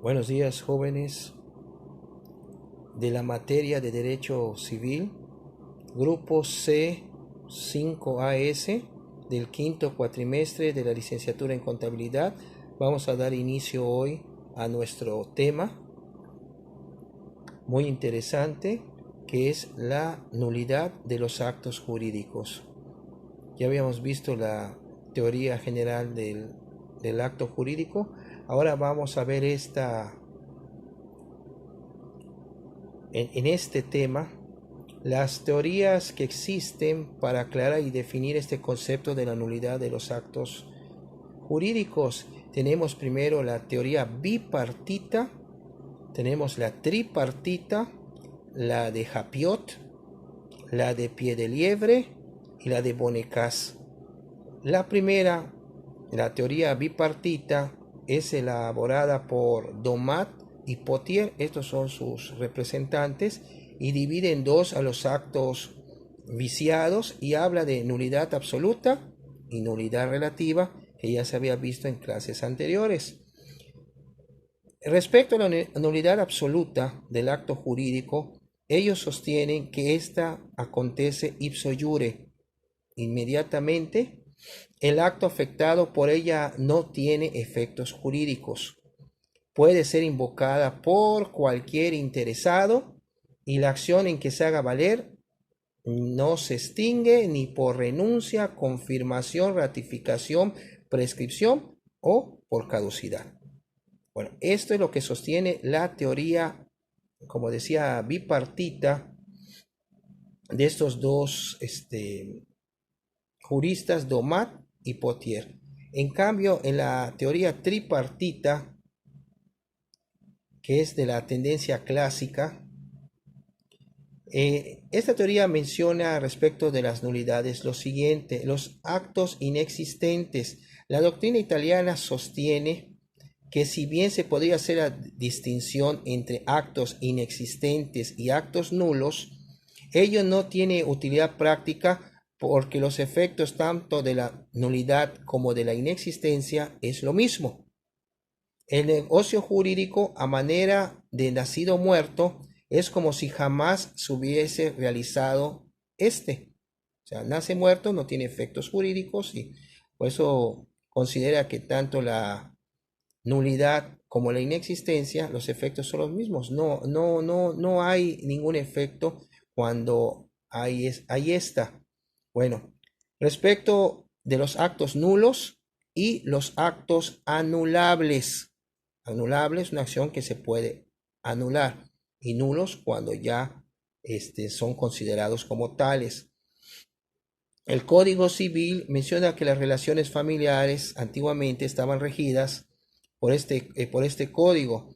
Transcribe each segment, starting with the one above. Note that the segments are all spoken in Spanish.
Buenos días, jóvenes de la materia de Derecho Civil, grupo C5AS del quinto cuatrimestre de la licenciatura en Contabilidad. Vamos a dar inicio hoy a nuestro tema muy interesante, que es la nulidad de los actos jurídicos. Ya habíamos visto la teoría general del acto jurídico. Ahora vamos a ver en este tema las teorías que existen para aclarar y definir este concepto de la nulidad de los actos jurídicos. Tenemos primero la teoría bipartita, tenemos la tripartita, la de Japiot, la de Piedelievre y la de Bonnecas. La primera, la teoría bipartita, es elaborada por Domat y Potier, estos son sus representantes, y divide en dos a los actos viciados y habla de nulidad absoluta y nulidad relativa, que ya se había visto en clases anteriores. Respecto a la nulidad absoluta del acto jurídico, ellos sostienen que ésta acontece ipso iure, inmediatamente. El acto afectado por ella no tiene efectos jurídicos. Puede ser invocada por cualquier interesado y la acción en que se haga valer no se extingue ni por renuncia, confirmación, ratificación, prescripción o por caducidad. Bueno, esto es lo que sostiene la teoría, como decía, bipartita de estos dos juristas, Domat y Potier. En cambio, en la teoría tripartita, que es de la tendencia clásica, esta teoría menciona respecto de las nulidades lo siguiente: los actos inexistentes. La doctrina italiana sostiene que si bien se podría hacer la distinción entre actos inexistentes y actos nulos, ello no tiene utilidad práctica porque los efectos tanto de la nulidad como de la inexistencia es lo mismo. El negocio jurídico, a manera de nacido muerto, es como si jamás se hubiese realizado este. O sea, nace muerto, no tiene efectos jurídicos y por eso considera que tanto la nulidad como la inexistencia, los efectos son los mismos. No hay ningún efecto cuando hay esta. Bueno, respecto de los actos nulos y los actos anulables. Anulable es una acción que se puede anular y nulos cuando ya son considerados como tales. El Código Civil menciona que las relaciones familiares antiguamente estaban regidas por este código.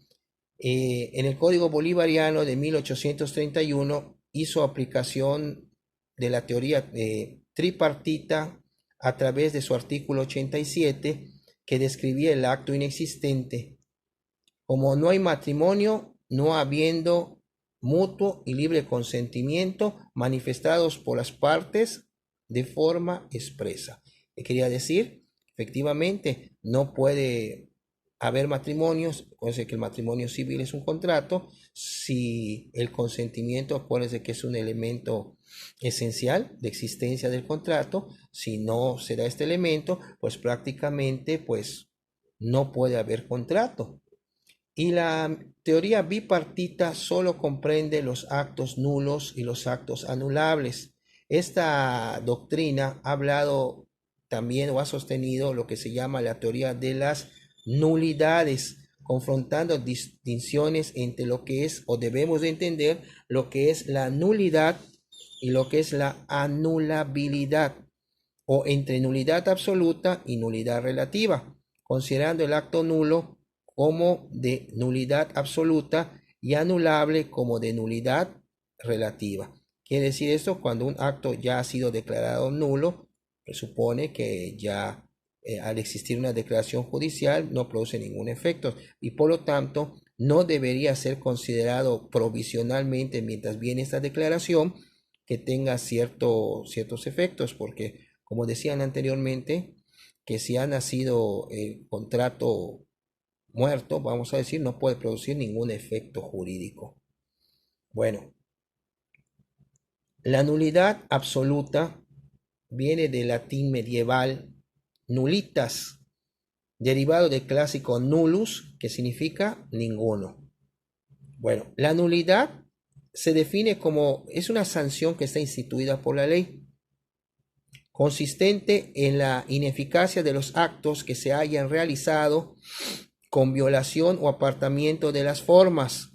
En el Código Bolivariano de 1831 hizo aplicación de la teoría tripartita a través de su artículo 87, que describía el acto inexistente como no hay matrimonio, no habiendo mutuo y libre consentimiento manifestados por las partes de forma expresa. ¿Qué quería decir? Efectivamente, no puede haber matrimonios. Acuérdense que el matrimonio civil es un contrato. Si el consentimiento, acuérdense que es un elemento esencial de existencia del contrato. Si no se da este elemento, pues prácticamente pues no puede haber contrato. Y la teoría bipartita solo comprende los actos nulos y los actos anulables. Esta doctrina ha hablado también o ha sostenido lo que se llama la teoría de las nulidades, confrontando distinciones entre lo que es, o debemos de entender, lo que es la nulidad y lo que es la anulabilidad, o entre nulidad absoluta y nulidad relativa, considerando el acto nulo como de nulidad absoluta y anulable como de nulidad relativa. Quiere decir esto: cuando un acto ya ha sido declarado nulo, presupone que ya al existir una declaración judicial no produce ningún efecto y por lo tanto no debería ser considerado provisionalmente mientras viene esta declaración que tenga ciertos efectos, porque como decían anteriormente, que si ha nacido el contrato muerto, vamos a decir, no puede producir ningún efecto jurídico. Bueno, la nulidad absoluta viene del latín medieval nullitas, derivado del clásico nullus, que significa ninguno. Bueno, la nulidad se define como es una sanción que está instituida por la ley, consistente en la ineficacia de los actos que se hayan realizado con violación o apartamiento de las formas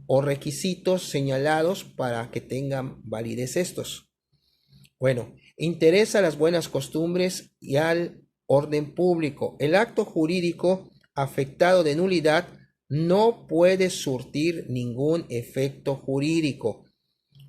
o requisitos señalados para que tengan validez estos. Bueno, interesa a las buenas costumbres y al orden público. El acto jurídico afectado de nulidad no puede surtir ningún efecto jurídico,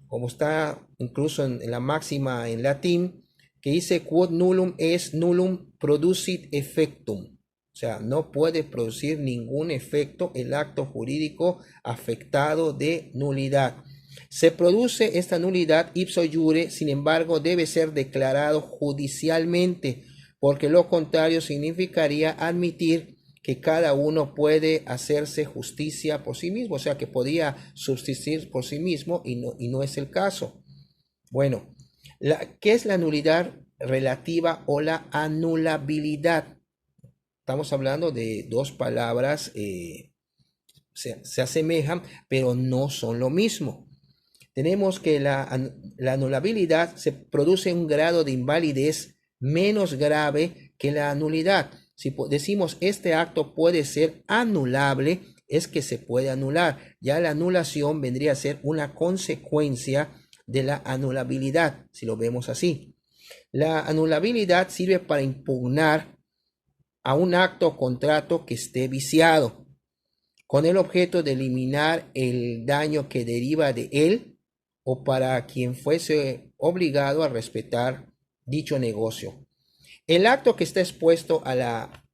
como está incluso en la máxima en latín, que dice quod nullum est nullum producit effectum. O sea, no puede producir ningún efecto el acto jurídico afectado de nulidad. Se produce esta nulidad ipso iure, sin embargo, debe ser declarado judicialmente, porque lo contrario significaría admitir que cada uno puede hacerse justicia por sí mismo, o sea, que podría subsistir por sí mismo y no es el caso. Bueno, ¿qué es la nulidad relativa o la anulabilidad? Estamos hablando de dos palabras, se asemejan, pero no son lo mismo. Tenemos que la anulabilidad se produce un grado de invalidez menos grave que la nulidad. Si decimos este acto puede ser anulable, es que se puede anular. Ya la anulación vendría a ser una consecuencia de la anulabilidad, si lo vemos así. La anulabilidad sirve para impugnar a un acto o contrato que esté viciado, con el objeto de eliminar el daño que deriva de él o para quien fuese obligado a respetar dicho negocio. El acto que está expuesto a la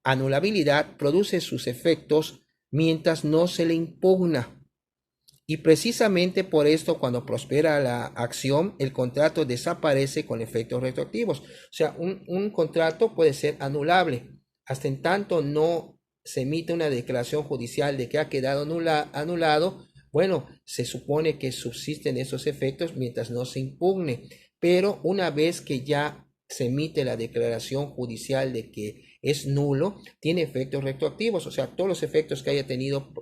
anulabilidad produce sus efectos mientras no se le impugna. Y precisamente por esto, cuando prospera la acción, el contrato desaparece con efectos retroactivos. O sea, un contrato puede ser anulable hasta en tanto no se emite una declaración judicial de que ha quedado anulado. Bueno, se supone que subsisten esos efectos mientras no se impugne, pero una vez que ya se emite la declaración judicial de que es nulo, tiene efectos retroactivos, o sea, todos los efectos que haya tenido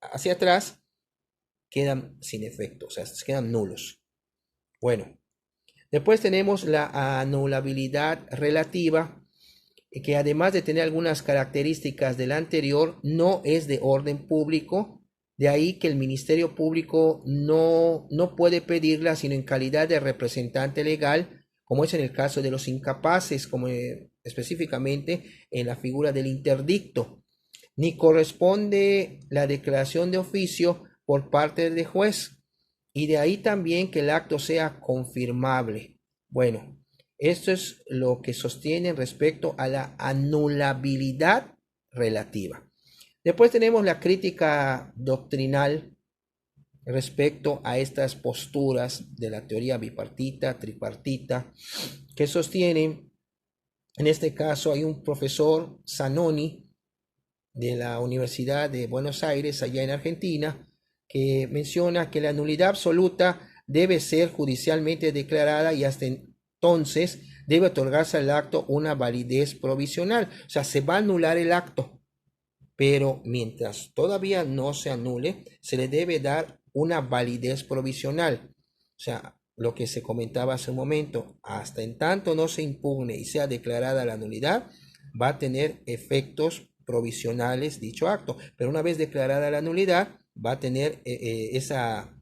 hacia atrás quedan sin efecto, o sea, quedan nulos. Bueno, después tenemos la anulabilidad relativa, que además de tener algunas características de la anterior, no es de orden público, de ahí que el Ministerio Público no puede pedirla sino en calidad de representante legal, como es en el caso de los incapaces, como específicamente en la figura del interdicto, ni corresponde la declaración de oficio por parte del juez, y de ahí también que el acto sea confirmable. Bueno, esto es lo que sostienen respecto a la anulabilidad relativa. Después tenemos la crítica doctrinal respecto a estas posturas de la teoría bipartita, tripartita, que sostienen, en este caso hay un profesor Zanoni de la Universidad de Buenos Aires, allá en Argentina, que menciona que la nulidad absoluta debe ser judicialmente declarada y hasta entonces debe otorgarse al acto una validez provisional. O sea, se va a anular el acto, pero mientras todavía no se anule, se le debe dar una validez provisional. O sea, lo que se comentaba hace un momento, hasta en tanto no se impugne y sea declarada la nulidad, va a tener efectos provisionales dicho acto, pero una vez declarada la nulidad, va a tener esa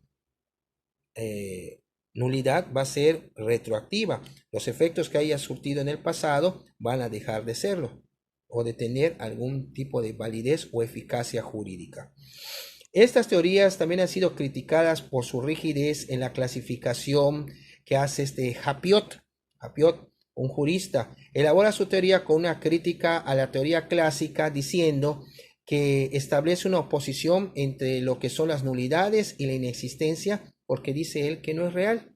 nulidad va a ser retroactiva. Los efectos que haya surtido en el pasado van a dejar de serlo o de tener algún tipo de validez o eficacia jurídica. Estas teorías también han sido criticadas por su rigidez en la clasificación que hace Japiot. Japiot, un jurista, elabora su teoría con una crítica a la teoría clásica, diciendo que establece una oposición entre lo que son las nulidades y la inexistencia, porque dice él que no es real.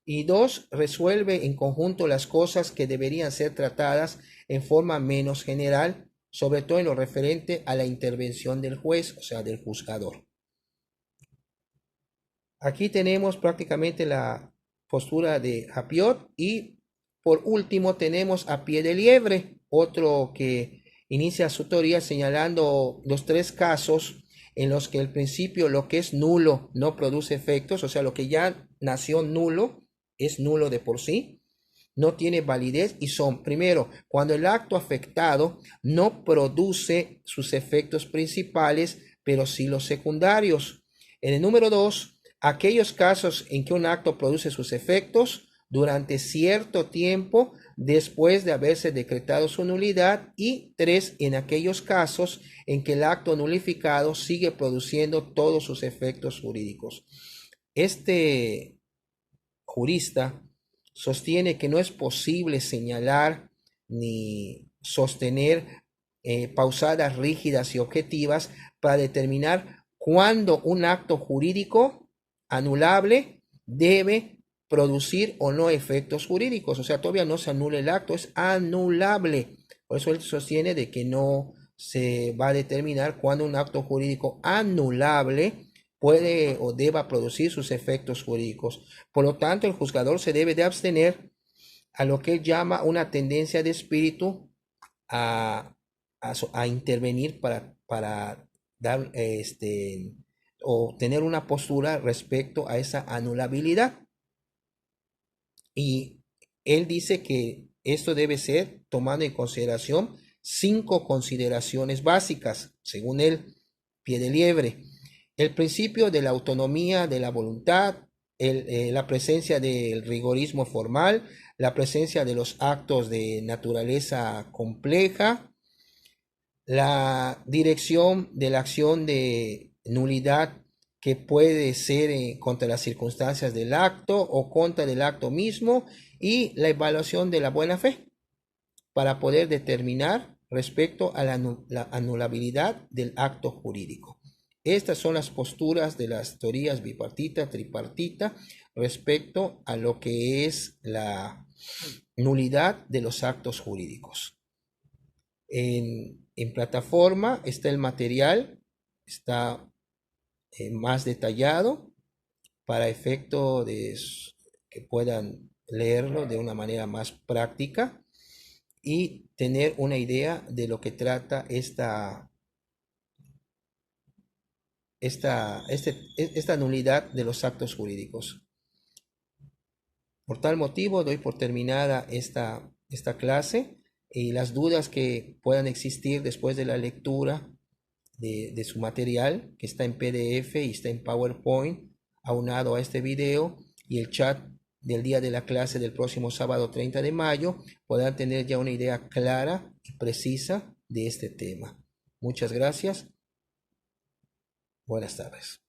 Y dos, resuelve en conjunto las cosas que deberían ser tratadas en forma menos general, sobre todo en lo referente a la intervención del juez, o sea, del juzgador. Aquí tenemos prácticamente la postura de Apiot y por último tenemos a Pie de Liebre, otro que inicia su teoría señalando los tres casos en los que el principio, lo que es nulo, no produce efectos, o sea, lo que ya nació nulo es nulo de por sí, no tiene validez y son, primero, cuando el acto afectado no produce sus efectos principales, pero sí los secundarios. En el número 2, aquellos casos en que un acto produce sus efectos durante cierto tiempo después de haberse decretado su nulidad. Y 3, en aquellos casos en que el acto nulificado sigue produciendo todos sus efectos jurídicos. Este jurista sostiene que no es posible señalar ni sostener pausadas rígidas y objetivas para determinar cuándo un acto jurídico anulable debe producir o no efectos jurídicos. O sea, todavía no se anula el acto, es anulable. Por eso él sostiene de que no se va a determinar cuándo un acto jurídico anulable puede o deba producir sus efectos jurídicos. Por lo tanto, el juzgador se debe de abstener a lo que él llama una tendencia de espíritu a intervenir para dar o tener una postura respecto a esa anulabilidad. Y él dice que esto debe ser tomando en consideración 5 consideraciones básicas, según él, Pie de Liebre. El principio de la autonomía de la voluntad, la presencia del rigorismo formal, la presencia de los actos de naturaleza compleja, la dirección de la acción de nulidad que puede ser contra las circunstancias del acto o contra el acto mismo, y la evaluación de la buena fe para poder determinar respecto a la anulabilidad del acto jurídico. Estas son las posturas de las teorías bipartita, tripartita respecto a lo que es la nulidad de los actos jurídicos. En plataforma está el material, está más detallado para efecto de que puedan leerlo de una manera más práctica y tener una idea de lo que trata esta nulidad de los actos jurídicos. Por tal motivo doy por terminada esta clase, y las dudas que puedan existir después de la lectura de su material, que está en PDF y está en PowerPoint aunado a este video, y el chat del día de la clase del próximo sábado 30 de mayo, podrán tener ya una idea clara y precisa de este tema. Muchas gracias. Buenas tardes.